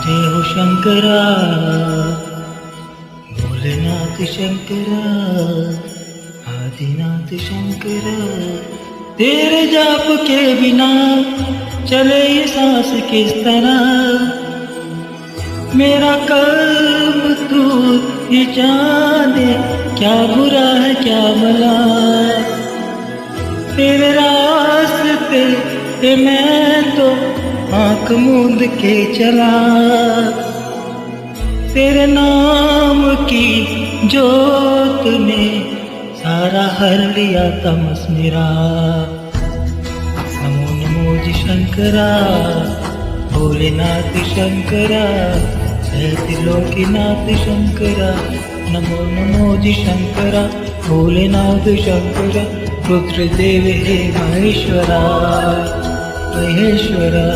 जय हो शंकरा, भोलेनाथ शंकरा, आदिनाथ शंकरा। तेरे जाप के बिना चले ये सांस किस तरह, मेरा कर्म तू ही जाने, क्या बुरा है क्या भला। तेरे रास्ते मैं तो आँख मूंद के चला, तेरे नाम की जोत ने सारा हर लिया तमस मेरा। नमो नमो जी शंकरा, भोलेनाथ शंकरा, त्रिलोकीनाथ शंकरा। नमो नमो जी शंकरा, भोलेनाथ शंकरा, रुद्रदेव हे महेश्वरा महेश्वरा।